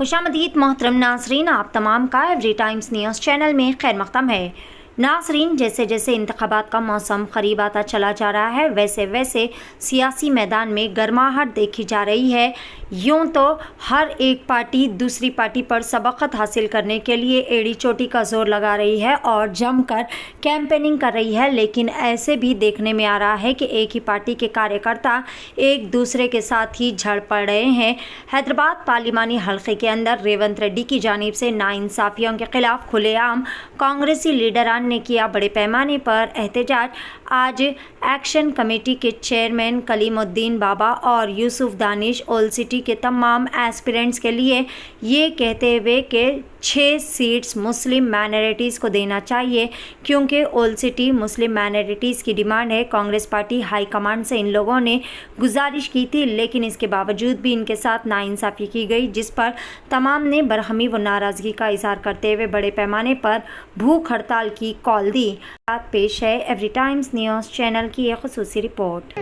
खुशामदीद मोहतरम नाजरीन, आप तमाम का एवरी टाइम्स न्यूज़ चैनल में खैर मक़दम है। नाजरीन, जैसे जैसे इंतखाबात का मौसम करीब आता चला जा रहा है वैसे वैसे सियासी मैदान में गर्माहट देखी जा रही है। यूँ तो हर एक पार्टी दूसरी पार्टी पर सबकत हासिल करने के लिए एड़ी चोटी का जोर लगा रही है और जमकर कैंपेनिंग कर रही है, लेकिन ऐसे भी देखने में आ रहा है कि एक ही पार्टी के कार्यकर्ता एक दूसरे के साथ ही झड़ पड़ रहे हैं। हैदराबाद पार्लिमानी हल्के के अंदर रेवंत रेड्डी की जानिब से नाइंसाफियों के खिलाफ खुलेआम कांग्रेसी लीडरान ने किया बड़े पैमाने पर एहतजाज। आज एक्शन कमेटी के चेयरमैन कलीमुद्दीन बाबा और यूसुफ दानिश ओल्ड सिटी के तमाम एस्पिरेंट्स के लिए ये कहते हुए कि 6 सीट्स मुस्लिम माइनॉरिटीज़ को देना चाहिए, क्योंकि ओल्ड सिटी मुस्लिम माइनॉरिटीज़ की डिमांड है। कांग्रेस पार्टी हाई कमांड से इन लोगों ने गुजारिश की थी, लेकिन इसके बावजूद भी इनके साथ नाइंसाफ़ी की गई, जिस पर तमाम ने बरहमी व नाराज़गी का इजहार करते हुए बड़े पैमाने पर भूख हड़ताल की कॉल दी। पेश है एवरी टाइम्स न्यूज़ चैनल की एक खुसूसी report.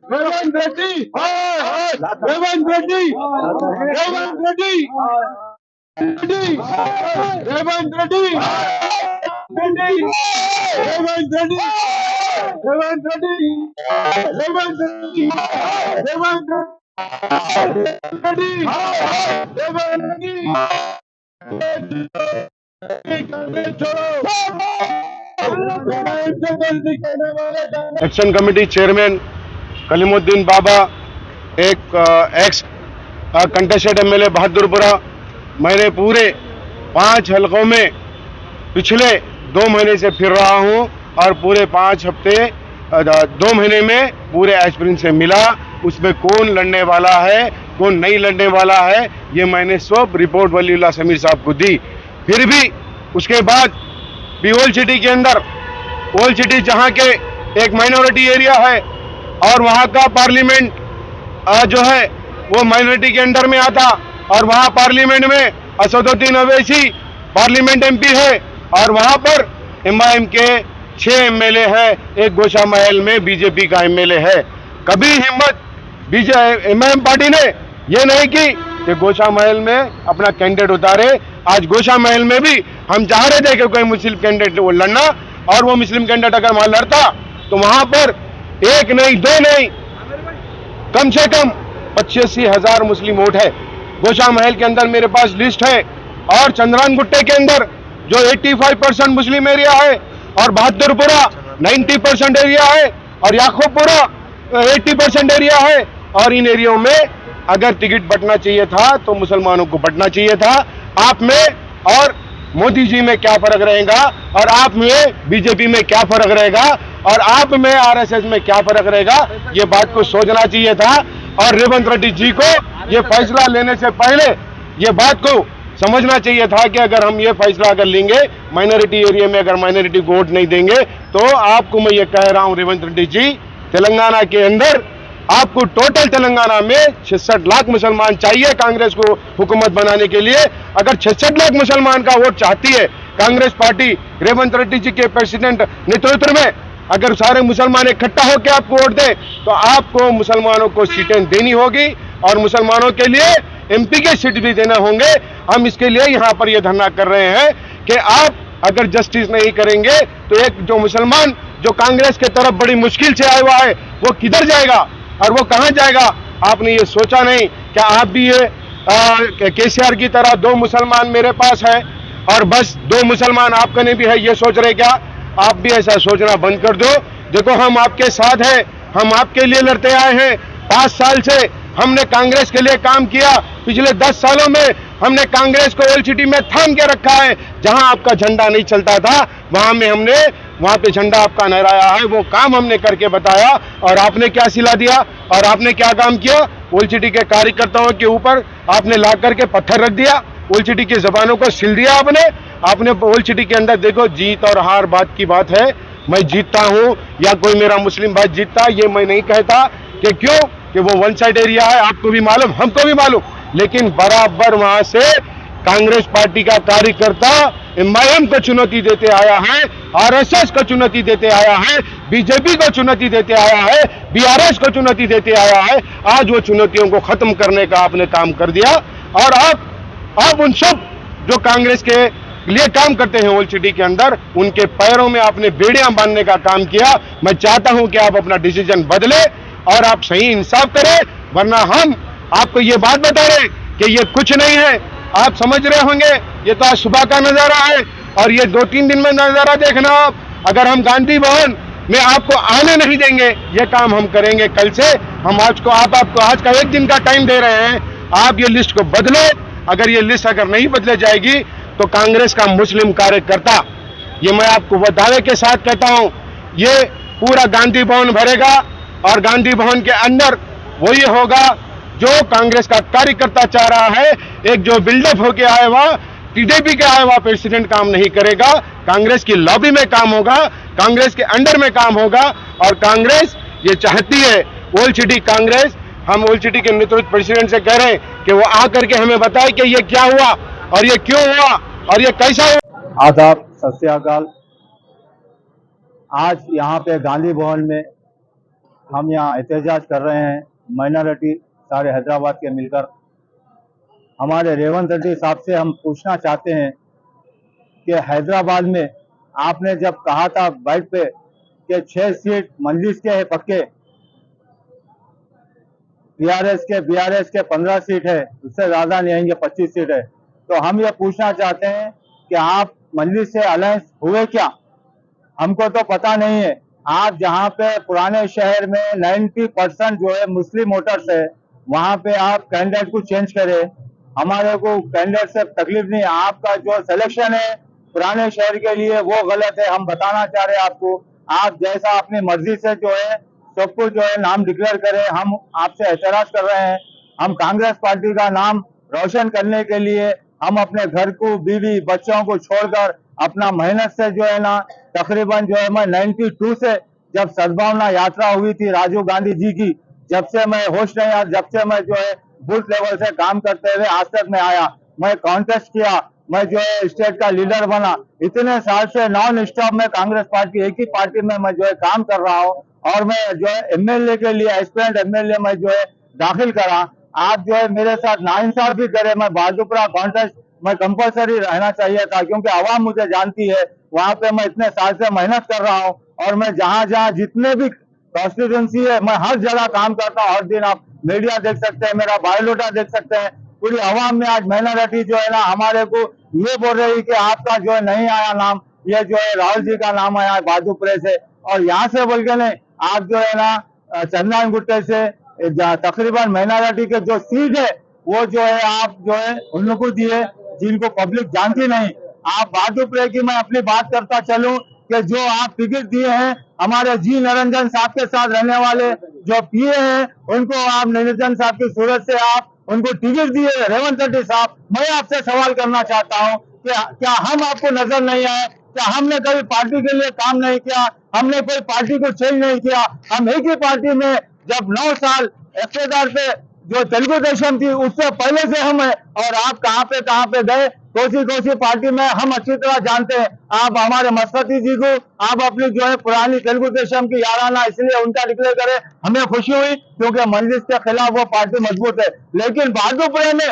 Revanth Reddy, Revanth Reddy, Revanth Reddy, Revanth Reddy, Revanth Reddy, Revanth Reddy, Revanth Reddy, Revanth Reddy, action committee chairman Kalimuddin Baba, एक एक्स कंटेस्टेड एमएलए बहादुरपुरा। मैंने पूरे 5 हलकों में पिछले 2 महीने से फिर रहा हूं और पूरे 5 हफ्ते 2 महीने में पूरे एस्पिरेंट से मिला। उसमें कौन लड़ने वाला है, कौन नहीं लड़ने वाला है, ये मैंने सब रिपोर्ट वलीउल्लाह समीर साहब को दी। फिर भी उसके बाद भी ओल्ड सिटी के अंदर, ओल्ड सिटी जहाँ के एक माइनॉरिटी एरिया है और वहाँ का पार्लियामेंट जो है वो माइनॉरिटी के अंडर में आता, और वहाँ पार्लियामेंट में असदुद्दीन अवैसी पार्लियामेंट एमपी है और वहाँ पर एमआईएम के 6 एमएलए है, एक गोशा महल में बीजेपी का एमएलए है। कभी हिम्मत एमआईएम पार्टी ने ये नहीं की कि गोशा महल में अपना कैंडिडेट उतारे। आज गोशा महल में भी हम चाह रहे थे कि कोई मुस्लिम कैंडिडेट वो लड़ना, और वो मुस्लिम कैंडिडेट अगर वहां लड़ता तो वहां पर 1 नहीं 2 नहीं कम से कम 85,000 मुस्लिम वोट है। गोशा महल के अंदर मेरे पास लिस्ट है, और चंद्रान गुट्टे के अंदर जो 85% मुस्लिम एरिया है, और बहादुरपुरा 90% एरिया है, और याकूबपुरा 80% एरिया है। और इन एरियो में अगर टिकट बंटना चाहिए था तो मुसलमानों को बंटना चाहिए था। आप में और मोदी जी में क्या फर्क रहेगा, और आप में बीजेपी में क्या फर्क रहेगा, और आप में आरएसएस में क्या फर्क रहेगा, ये बात को सोचना चाहिए था। और रेवंत रेड्डी जी को ये फैसला लेने से पहले ये बात को समझना चाहिए था कि अगर हम ये फैसला अगर लेंगे माइनॉरिटी एरिया में, अगर माइनॉरिटी को वोट नहीं देंगे, तो आपको मैं ये कह रहा हूं रेवंत रेड्डी जी, तेलंगाना के अंदर आपको टोटल तेलंगाना में 66 लाख मुसलमान चाहिए कांग्रेस को हुकूमत बनाने के लिए। अगर 66 लाख मुसलमान का वोट चाहती है कांग्रेस पार्टी रेवंत रेड्डी जी के प्रेसिडेंट नेतृत्व में, अगर सारे मुसलमान इकट्ठा होकर आपको वोट दे तो आपको मुसलमानों को सीटें देनी होगी, और मुसलमानों के लिए एमपी के सीट भी देना होंगे। हम इसके लिए यहाँ पर यह धरना कर रहे हैं कि आप अगर जस्टिस नहीं करेंगे तो एक जो मुसलमान जो कांग्रेस के तरफ बड़ी मुश्किल से आया हुआ है वो किधर जाएगा और वो कहां जाएगा। आपने ये सोचा नहीं? क्या आप भी ये केसीआर की तरह 2 मुसलमान मेरे पास है और बस 2 मुसलमान आपका नहीं भी है, ये सोच रहे क्या? आप भी ऐसा सोचना बंद कर दो। देखो, हम आपके साथ हैं, हम आपके लिए लड़ते आए हैं। 5 साल से हमने कांग्रेस के लिए काम किया। पिछले 10 सालों में हमने कांग्रेस को ओल्ड सिटी में थाम के रखा है। जहां आपका झंडा नहीं चलता था वहां पे झंडा आपका लहराया है। वो काम हमने करके बताया, और आपने क्या सिला दिया और आपने क्या काम किया? ओल्ड सिटी के कार्यकर्ताओं के ऊपर आपने ला करके पत्थर रख दिया, ओल्ड सिटी की जबानों को सिल दिया आपने ओल्ड सिटी के अंदर। देखो, जीत और हार बात की बात है। मैं जीतता हूं या कोई मेरा मुस्लिम भाई जीतता, ये मैं नहीं कहता कि क्यों कि वो वन साइड एरिया है, आपको भी मालूम, हमको भी मालूम, लेकिन बराबर वहां से कांग्रेस पार्टी का कार्यकर्ता एमआईएम को चुनौती देते आया है, आरएसएस को चुनौती देते आया है, बीजेपी को चुनौती देते आया है, बीआरएस को चुनौती देते आया है। आज वो चुनौतियों को खत्म करने का आपने काम कर दिया और आप उन सब जो कांग्रेस के लिए काम करते हैं ओल्ड सिटी के अंदर, उनके पैरों में आपने बेड़ियां बांधने का काम किया। मैं चाहता हूं कि आप अपना डिसीजन बदले और आप सही इंसाफ करें, वरना हम आपको ये बात बता रहे कि ये कुछ नहीं है। आप समझ रहे होंगे ये तो आज सुबह का नजारा है और ये 2-3 दिन में नजारा देखना आप। अगर हम गांधी भवन में आपको आने नहीं देंगे, ये काम हम करेंगे कल से। हम आपको आज का 1 दिन का टाइम दे रहे हैं, आप ये लिस्ट को बदलो। अगर ये लिस्ट अगर नहीं बदले जाएगी तो कांग्रेस का मुस्लिम कार्यकर्ता, ये मैं आपको वो दावे के साथ कहता हूं, ये पूरा गांधी भवन भरेगा और गांधी भवन के अंदर वही होगा जो कांग्रेस का कार्यकर्ता चाह रहा है। एक जो बिल्डअप होके आए हुआ टीडीपी के आया हुआ प्रेसिडेंट काम नहीं करेगा, कांग्रेस की लॉबी में काम होगा, कांग्रेस के अंडर में काम होगा। और कांग्रेस ये चाहती है, ओल्ड सिटी कांग्रेस, हम ओल्ड सिटी के नेतृत्व प्रेसिडेंट से कह रहे हैं कि वो आकर के हमें बताए कि ये क्या हुआ और ये क्यों हुआ और ये कैसा हुआ। आदाब, सत श्री अकाल। आज यहाँ पे गांधी भवन में हम यहाँ एहतजाज कर रहे हैं, माइनॉरिटी सारे हैदराबाद के मिलकर। हमारे रेवंत रेड्डी साहब से हम पूछना चाहते हैं कि हैदराबाद में आपने जब कहा था बाइट पे कि 6 सीट मजलिस के है पक्के, बीआरएस के 15 सीट है, उससे ज्यादा नहीं आएंगे, 25 सीट है। तो हम ये पूछना चाहते हैं कि आप मजलिस से अलायंस हुए क्या? हमको तो पता नहीं है। आप जहाँ पे पुराने शहर में 90% जो है मुस्लिम वोटर्स है, वहाँ पे आप कैंडिडेट को चेंज करें। हमारे को कैंडिडेट से तकलीफ नहीं, आपका जो सिलेक्शन है पुराने शहर के लिए वो गलत है। हम बताना चाह रहे हैं आपको, आप जैसा अपनी मर्जी से जो है सबको जो है नाम डिक्लेयर करें। हम आपसे एतराज कर रहे हैं। हम कांग्रेस पार्टी का नाम रोशन करने के लिए हम अपने घर को, बीवी बच्चों को छोड़कर अपना मेहनत से जो है ना, तकरीबन जो है मैं 92 से जब सद्भावना यात्रा हुई थी राजीव गांधी जी की, जब से मैं होश नहीं आया, जब से मैं जो है बूथ लेवल से काम करते हुए आज तक मैं आया, मैं कॉन्टेस्ट किया, मैं जो है स्टेट का लीडर बना। इतने साल से नॉन स्टॉप में कांग्रेस पार्टी, एक ही पार्टी में मैं जो है काम कर रहा हूँ और मैं जो है एमएलए के लिए, एस्पिरेंट एमएलए में जो है दाखिल करा। आप जो है मेरे साथ नाइंसाफी करे, मैं बहादुरपुरा कॉन्टेस्ट मैं कंपलसरी रहना चाहिए था, क्योंकि आवाम मुझे जानती है। वहां पे मैं इतने साल से मेहनत कर रहा हूँ और मैं जहां जहां जितने भी कॉन्स्टिट्यूंसी है मैं हर जगह काम करता हूँ। हर दिन आप मीडिया देख सकते हैं, मेरा बायोडाटा देख सकते हैं। पूरी आवाम में आज माइनॉरिटी जो है ना हमारे को ये बोल रही कि आपका जो है नहीं आया नाम, ये जो है राहुल जी का नाम आया है बहादुरपुरे से, और यहाँ से बोल के नहीं, आप जो है ना चंदन गुट्टे से तकरीबन माइनॉरिटी के जो सीट है वो जो है आप जो है उन लोगों को दिए जिनको पब्लिक जानती नहीं। आप बहादुरपुरे की मैं अपनी बात करता चलूं कि जो आप टिकट दिए हैं हमारे जी निरंजन साहब के साथ रहने वाले जो पीए हैं, उनको आप निरंजन साहब की सूरत से आप उनको टिकट दिए। रेवंत रेड्डी साहब, मैं आपसे सवाल करना चाहता हूं कि क्या हम आपको नजर नहीं आए? क्या हमने कभी पार्टी के लिए काम नहीं किया? हमने कोई पार्टी को चेंज नहीं किया? हम एक ही पार्टी में जब 9 साल इख्तियार पे जो तेलुगु देशम थी उससे पहले से हम है, और आप कहाँ पे गए, कौन सी पार्टी में, हम अच्छी तरह जानते हैं। आप हमारे मस्कती जी को आप अपनी जो है पुरानी तेलुगु देशम की याराना इसलिए उनका डिक्लेयर करें, हमें खुशी हुई क्योंकि मजलिस के खिलाफ वो पार्टी मजबूत है। लेकिन बहादुरपुरे में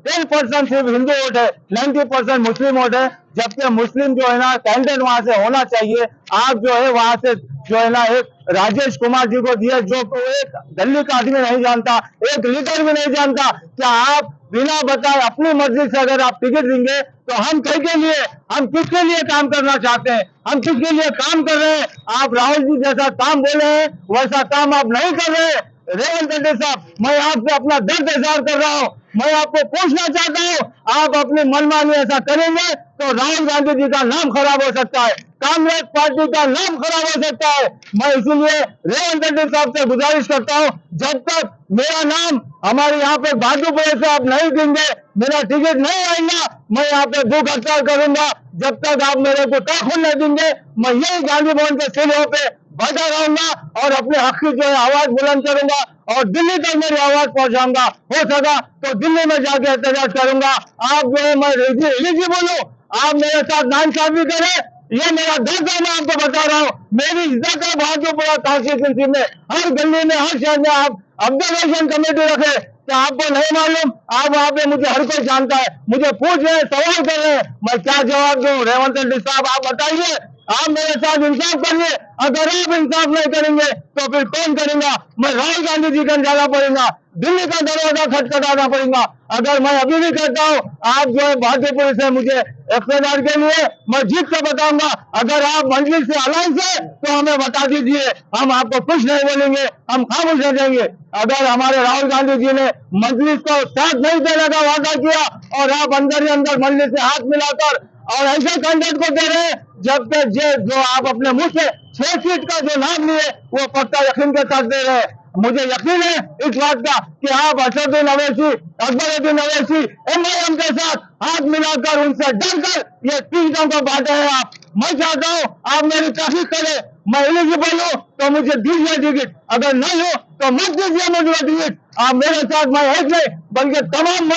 10% सिर्फ हिंदू वोट है, 90% मुस्लिम वोट है, जबकि मुस्लिम जो है ना कैंडिडेट वहां से होना चाहिए। आप जो है वहां से जो है ना एक राजेश कुमार जी को दिया, जो एक दिल्ली का आदमी नहीं जानता, एक लीडर भी नहीं जानता। क्या आप बिना बताए अपनी मर्जी से अगर आप टिकट देंगे तो हम किसके लिए काम करना चाहते हैं? हम किसके लिए काम कर रहे हैं? आप राहुल जी जैसा काम बोले हैं वैसा काम आप नहीं कर रहे हैं। रेवंत रेड्डी साहब, मैं आपसे अपना दर्द इजहार कर रहा हूँ। मैं आपको पूछना चाहता हूँ, आप अपनी मनमानी ऐसा करेंगे तो राहुल गांधी जी का नाम खराब हो सकता है, कांग्रेस पार्टी का नाम खराब हो सकता है। मैं इसलिए रेवंत रेड्डी साहब से गुजारिश करता हूँ, जब तक मेरा नाम हमारे यहाँ पे बहादुरपुरे से आप नहीं देंगे, मेरा टिकट नहीं आएगा, मैं यहाँ पे भूख हड़ताल करूंगा। जब तक आप मेरे को तखुन नहीं देंगे, मैं यही गांधी भवन के सीढ़ियों पे बैठा रहूंगा और अपने हक की जो है आवाज बुलंद करूंगा और दिल्ली तक मेरी आवाज पहुंचाऊंगा। हो सका तो दिल्ली में जाके एहतजाज करूंगा। आप जो है मैं एलिजिबल हूँ, आप मेरे साथ नाइंसाफी करें, ये मेरा दर्द है, मैं आपको बता रहा हूँ। मेरी इज्जत है बहादुरपुरा तहसील तहसील में, हर गली में, हर शहर में आप ऑब्जर्वेशन कमेटी रखे। क्या आपको नहीं मालूम? आप वहाँ पे, मुझे हर कोई जानता है, मुझे पूछ रहे हैं, सवाल कर रहे हैं, मैं क्या जवाब दूं? रेवंत रेड्डी साहब आप बताइए, आप मेरे साथ इंसाफ करिए। अगर आप इंसाफ नहीं करेंगे तो फिर कौन करेगा? मैं राहुल गांधी जी का जाना पड़ेगा, दिल्ली का दरवाजा खटखटाना पड़ेगा। अगर मैं अभी भी कहता हूँ, आप जो है बहादुरपुर से मुझे इख्तियार के लिए मैं जीत से बताऊंगा। अगर आप मंजिल से अलायंस है तो हमें बता दीजिए, हम आपको कुछ नहीं बोलेंगे, हम खामोश रह जाएंगे। अगर हमारे राहुल गांधी जी ने मजलिस को साथ नहीं देने का वादा किया और आप अंदर ही अंदर मजलिस से हाथ मिलाकर और ऐसे कैंडिडेट को दे रहे हैं, जब तक जो आप अपने मुंह से 6 सीट का जो नाम लिए वो पक्का यकीन के साथ दे रहे हैं। मुझे यकीन है इस बात का कि आप असदुद्दीन अवैसी, अकबरुद्दीन अवैसी, एमआईएम के साथ हाथ मिलाकर उनसे डरकर ये सीटों को बांटे हैं आप। मैं चाहता हूँ आप मेरी तहकीक करें, मैं एलिजिबल हूँ तो मुझे दीजिए टिकट, अगर नहीं हो तो मत दीजिए मुझे टिकट। आप मेरे साथ, मैं एक नहीं बल्कि तमाम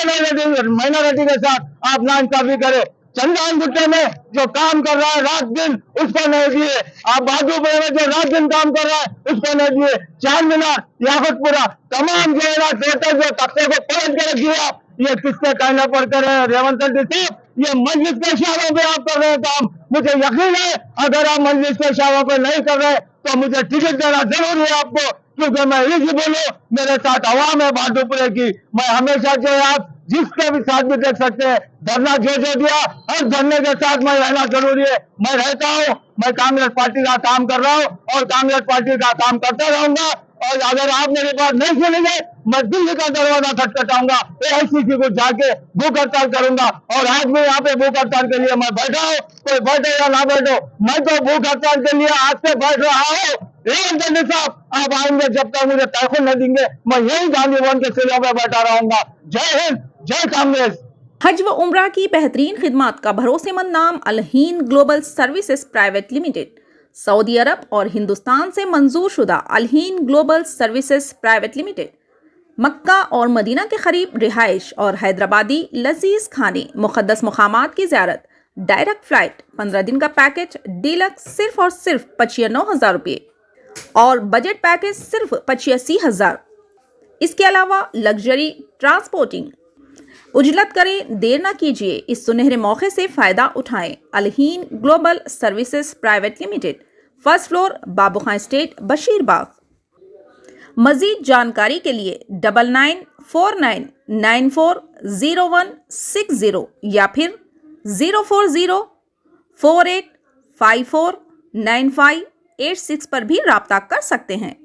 माइनॉरिटी के साथ आप नाइंसाफी करें। चंदन गुट्टे में जो काम कर रहा है रात दिन, उसको नहीं दिए। आप बहादुरपुर में जो रात दिन काम कर रहा है, उसको नहीं दिए। चार मीनार, याकूतपुरा, तमाम जो है ना टोटल जो तख्ते को पलट के रखिए आप। ये किसके कहने पर कर रहे हैं रेवंत रेड्डी साहब? ये मजलिस के इशारों पे आप कर रहे हैं काम। मुझे यकीन है अगर आप मजलिस के इशारों पे नहीं कर रहे तो मुझे टिकट देना जरूरी है आपको, क्योंकि मैं एलिजिबल हूँ। मेरे साथ आवाम है बहादुरपुर की। मैं हमेशा जो है आप जिसके भी साथ भी देख सकते हैं, धरना जो दिया, हर धरने के साथ मैं रहना जरूरी है। मैं रहता हूँ, मैं कांग्रेस पार्टी का काम कर रहा हूँ और कांग्रेस पार्टी का काम करता रहूंगा। और अगर आप मेरी बात नहीं सुनेंगे, मैं दिल्ली का दरवाजा खटखटाऊंगा, AICC को जाके भूख हड़ताल करूंगा। और आज भी यहाँ पे भूख हड़ताल के लिए मैं बैठा हूँ, कोई बैठे या ना बैठो, मैं तो भूख हड़ताल के लिए आज से बैठ रहा हूँ। रेवंत रेड्डी साहब आप आएंगे, जब तक मुझे तनख्वाह नहीं देंगे मैं यही गांधी भवन के सीढ़ियों पर बैठा रहूंगा। जय हिंद, जय कांग्रेस। हज व उम्रा की बेहतरीन खिदमत का भरोसेमंद नाम Al-Hind global services private limited, सऊदी अरब और हिंदुस्तान से मंजूर शुदा Al-Hind global services private limited मक्का और मदीना के करीब रिहाइश और हैदराबादी लजीज खाने, मुक़द्दस मुक़ामात की ज़ियारत, डायरेक्ट फ्लाइट, 15 दिन का पैकेज डीलक्स सिर्फ और सिर्फ 85,000 रुपये और बजट पैकेज सिर्फ 85,000। इसके अलावा लग्जरी ट्रांसपोर्टिंग। उजलत करें, देर ना कीजिए, इस सुनहरे मौके से फ़ायदा उठाएं। Al-Hind global services private limited, first floor, Babu Khan estate, Basheerbagh. मज़ीद जानकारी के लिए 9949940160 या फिर 04048549586 पर भी राब्ता कर सकते हैं।